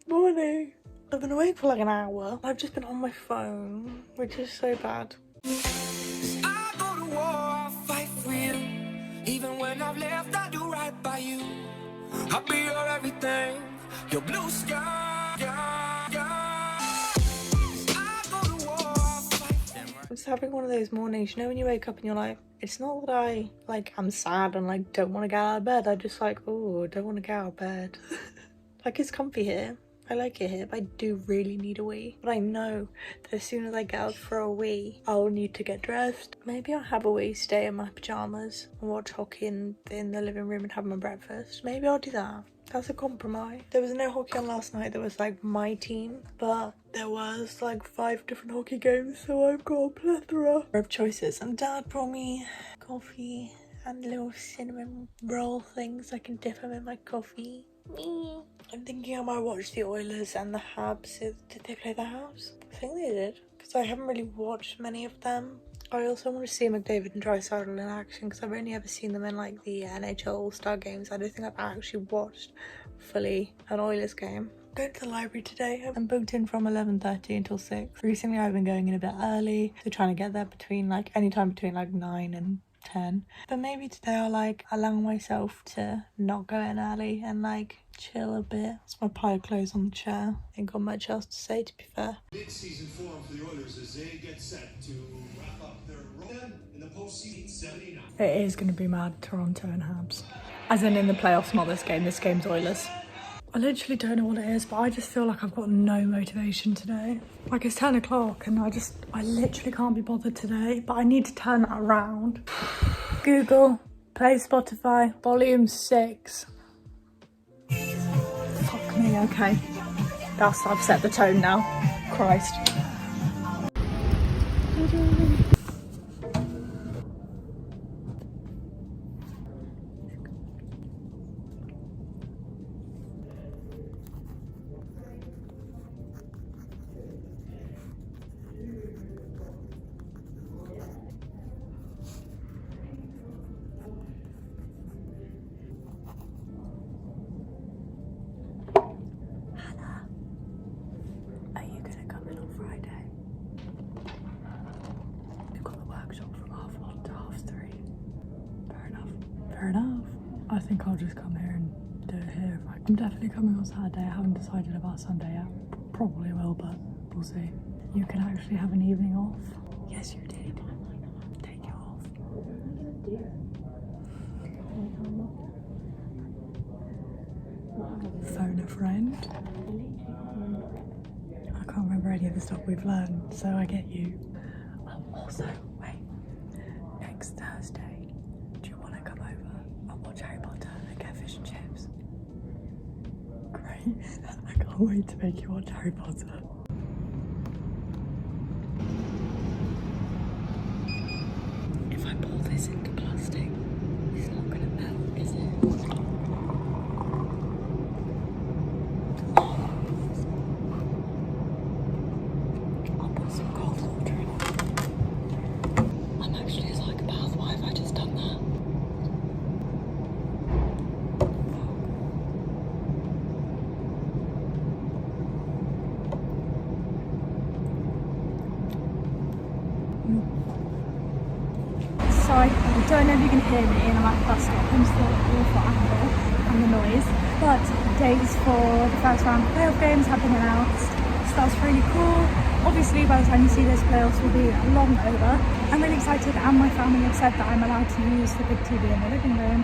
Morning. I've been awake for like an hour. I've just been on my phone, which is so bad. I go to war, I'll fight for you. Even when I've left, I do right by you. I'll be your everything, your blue sky. I'm just having one of those mornings, you know, when you wake up and you're like, it's not that I'm sad and like don't want to get out of bed. I just like, oh, don't want to get out of bed. Like, it's comfy here. I like it here, but I do really need a wee. But I know that as soon as I get out for a wee, I'll need to get dressed. Maybe I'll have a wee, stay in my pyjamas and watch hockey in the living room and have my breakfast. Maybe I'll do that. That's a compromise. There was no hockey on last night. There was like my team, but there was like 5 different hockey games, so I've got a plethora of choices. And Dad brought me coffee and little cinnamon roll things I can dip them in my coffee. I'm thinking I might watch the Oilers and the Habs. Did they play the Habs? I think they did, because I haven't really watched many of them. I also want to see McDavid and Draisaitl in action, because I've only ever seen them in like the NHL All-Star games. I don't think I've actually watched fully an Oilers game. I'm going to the library today. I'm booked in from 11:30 until 6. Recently I've been going in a bit early, so trying to get there between like any time between like 9 and 10. But maybe today I'll like allow myself to not go in early and like chill a bit. It's my pile of clothes on the chair. Ain't got much else to say, to be fair. Mid-season form for the Oilers as they get set to wrap up their run in the postseason 79. It is going to be mad, Toronto and Habs. As in the playoffs, not this game. This game's Oilers. I literally don't know what it is, but I just feel like I've got no motivation today. Like, it's 10 o'clock and I literally can't be bothered today, but I need to turn that around. Google, play Spotify, volume 6. Fuck me, okay. I've set the tone now. Christ. Fair enough. I think I'll just come here and do it here. I'm definitely coming on Saturday. I haven't decided about Sunday yet. Probably will, but we'll see. You can actually have an evening off. Yes, you did. Take it off. Phone a friend. I can't remember any of the stuff we've learned, so I get you. Also, wait. Next Thursday, do you want to come over and watch Harry Potter and get fish and chips? Great. I can't wait to make you watch Harry Potter. If I pull this into plastic, it's not going to melt, is it? I'll put some cold water in it. I'm actually a psychopath. Why have I just done that? So I don't know if you can hear me, and I'm at the bus stop. I'm still awful angle and the noise. But dates for the first round of playoff games have been announced. So that's really cool. Obviously, by the time you see this, playoffs will be long over. I'm really excited, and my family have said that I'm allowed to use the big TV in the living room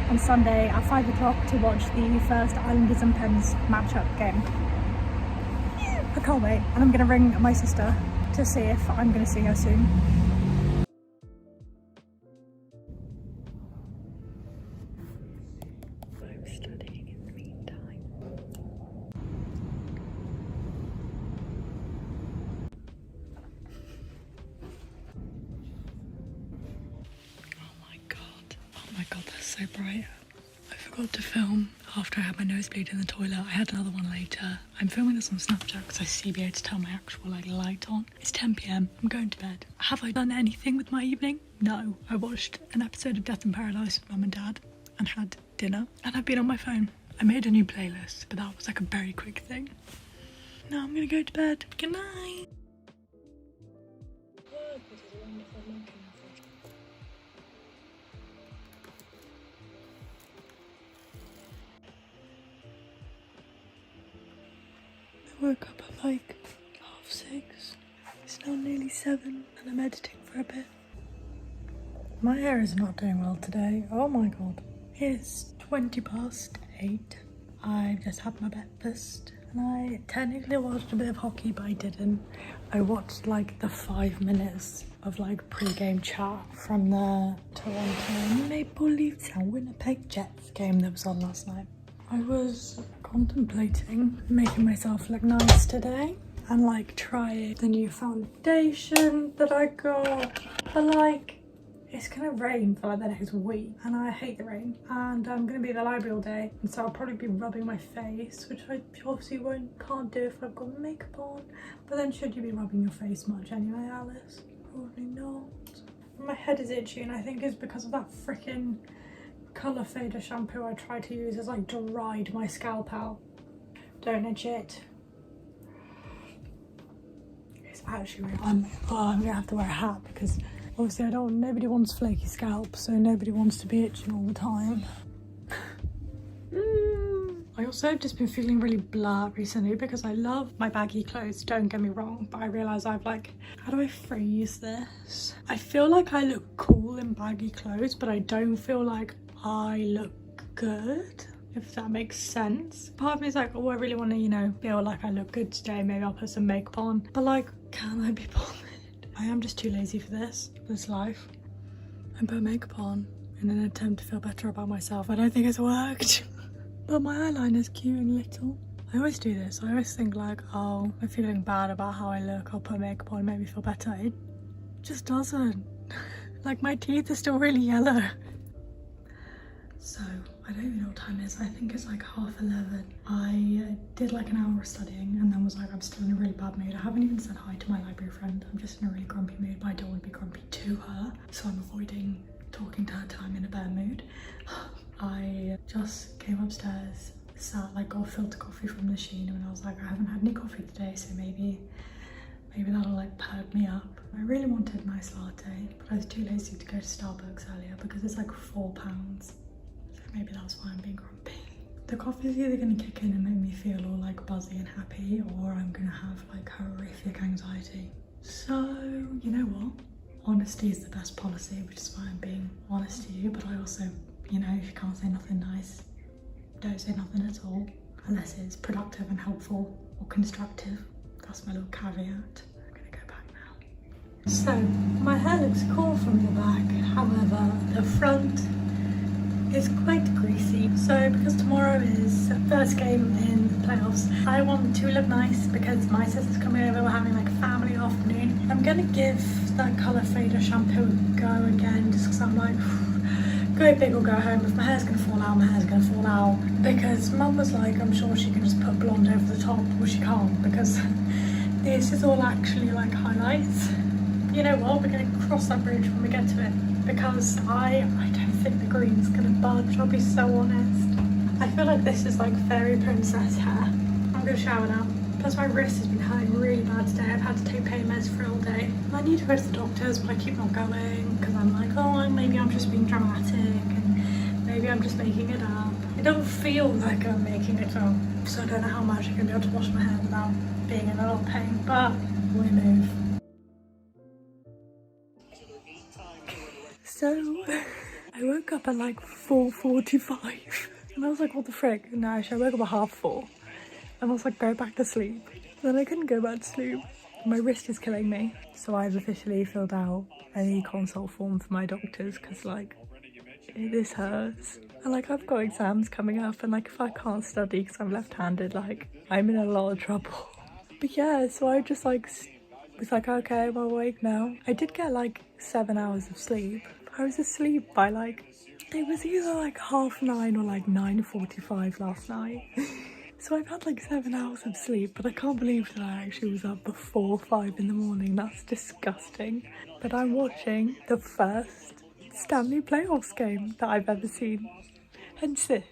on Sunday at 5 o'clock to watch the first Islanders and Pens matchup game. I can't wait, and I'm going to ring my sister to see if I'm going to see her soon. I'm studying in the meantime. Oh my god, that's so bright. I forgot to film after I had my nosebleed in the toilet. I had another one later. I'm filming this on Snapchat because I see be able to turn my actual light on. It's 10 PM. I'm going to bed. Have I done anything with my evening? No. I watched an episode of Death in Paradise with Mum and Dad and had dinner, and I've been on my phone. I made a new playlist, but that was like a very quick thing. Now I'm gonna go to bed. Good night. I woke up at like 6:30. It's now nearly 7 and I'm editing for a bit. My hair is not doing well today. Oh my god. It's 8:20. I've just had my breakfast and I technically watched a bit of hockey, but I didn't. I watched like the 5 minutes of like pre-game chat from the Toronto Maple Leafs and Winnipeg Jets game that was on last night. I was contemplating making myself look nice today and like try the new foundation that I got, but like it's gonna rain for like the next week and I hate the rain, and I'm gonna be at the library all day, and so I'll probably be rubbing my face, which I obviously can't do if I've got makeup on. But then should you be rubbing your face much anyway, Alice? Probably not. My head is itchy and I think it's because of that freaking colour fader shampoo I tried to use. Has like dried my scalp out. Don't itch it. It's actually really I'm gonna have to wear a hat because obviously nobody wants flaky scalp, so nobody wants to be itching all the time. I also have just been feeling really blah recently because I love my baggy clothes, don't get me wrong, but I realise I've like, how do I phrase this? I feel like I look cool in baggy clothes, but I don't feel like I look good, if that makes sense. Part of me is like, oh, I really want to, you know, feel like I look good today, maybe I'll put some makeup on, but like, can I be bothered? I am just too lazy for this life. I put makeup on in an attempt to feel better about myself. I don't think it's worked. But my eyeliner's cute and little. I always do this. I always think like, oh, I'm feeling bad about how I look, I'll put makeup on and make me feel better. It just doesn't. Like my teeth are still really yellow. So, I don't even know what time it is. I think it's like 11:30. I did like an hour of studying and then was like, I'm still in a really bad mood. I haven't even said hi to my library friend. I'm just in a really grumpy mood, but I don't want to be grumpy to her. So I'm avoiding talking to her till I'm in a bad mood. I just came upstairs, sat, like got a filter coffee from the machine, and I was like, I haven't had any coffee today, so maybe that'll like perk me up. I really wanted a nice latte, but I was too lazy to go to Starbucks earlier because it's like £4. So maybe that's why I'm being grumpy. The coffee is either going to kick in and make me feel all like buzzy and happy, or I'm going to have like horrific anxiety. So, you know what? Honesty is the best policy, which is why I'm being honest to you, but I also, you know, if you can't say nothing nice, don't say nothing at all, unless it's productive and helpful or constructive. That's my little caveat. I'm gonna go back now. So, my hair looks cool from the back, however, the front is quite greasy. So, because tomorrow is the first game in the playoffs, I want to look nice because my sister's coming over, we're having like a family afternoon. I'm gonna give that colour fader shampoo a go again, just because I'm like, go big or go home. If my hair's gonna fall out, my hair's gonna fall out. Because mum was like, I'm sure she can just put blonde over the top. Well, she can't, because this is all actually like highlights. You know what, we're gonna cross that bridge when we get to it, because I don't think the green's gonna budge, I'll be so honest. I feel like this is like fairy princess hair. I'm gonna shower now. Plus my wrist has been hurting really bad today. I've had to take pain meds for all day. I need to go to the doctors, but I keep not going because I'm like, oh, maybe I'm just being dramatic and maybe I'm just making it up. It don't feel like I'm making it up, so I don't know how much I'm gonna be able to wash my hair without being in a lot of pain, but we move. So, I woke up at like 4:45 and I was like, what the frick? No, actually I woke up at 4:30 and I was like, go back to sleep. Then I couldn't go back to sleep. My wrist is killing me. So I've officially filled out an e-consult form for my doctors because like, this hurts. And like I've got exams coming up and like if I can't study because I'm left-handed, like I'm in a lot of trouble. But yeah, so I just like was like, okay, I'm awake now. I did get like 7 hours of sleep. I was asleep by like, it was either like 9:30 or like 9:45 last night. So I've had like 7 hours of sleep, but I can't believe that I actually was up before 5 in the morning. That's disgusting. But I'm watching the first Stanley playoffs game that I've ever seen. Hence this.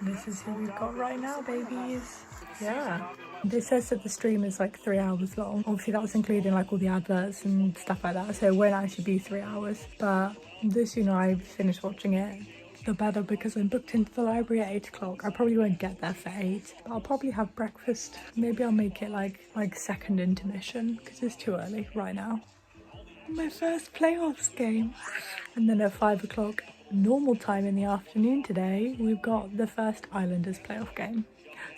This is who we've got right now, babies. Yeah. This says that the stream is like 3 hours long. Obviously that was including like all the adverts and stuff like that, so it won't actually be 3 hours. But the sooner I finish watching it, the better, because I'm booked into the library at 8 o'clock. I probably won't get there for 8, but I'll probably have breakfast. Maybe I'll make it like second intermission, because it's too early right now. My first playoffs game. And then at 5 o'clock normal time in the afternoon today, we've got the first Islanders playoff game.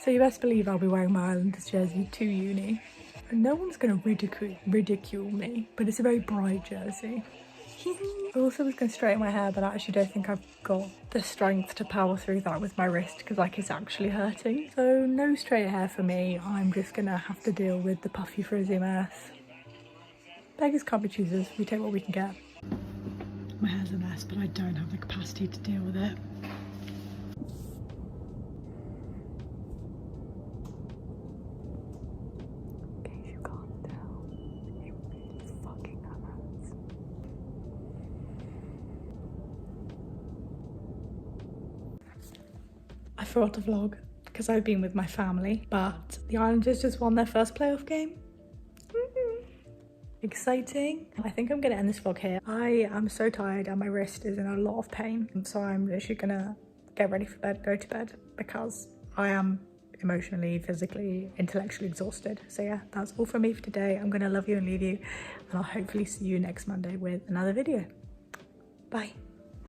So you best believe I'll be wearing my Islanders jersey to uni. And no one's going to ridicule me, but it's a very bright jersey. I also was going to straighten my hair, but I actually don't think I've got the strength to power through that with my wrist, because like it's actually hurting. So no straight hair for me. I'm just going to have to deal with the puffy frizzy mess. Beggars can't be choosers. We take what we can get. My hair's a mess, but I don't have the capacity to deal with it. In case you can't tell, it really fucking hurts. I forgot to vlog because I've been with my family, but the Islanders just won their first playoff game. Exciting. I think I'm gonna end this vlog here. I am so tired and my wrist is in a lot of pain, so I'm literally gonna get ready for bed, go to bed, because I am emotionally, physically, intellectually exhausted. So yeah, that's all from me for today. I'm gonna love you and leave you, and I'll hopefully see you next Monday with another video. Bye.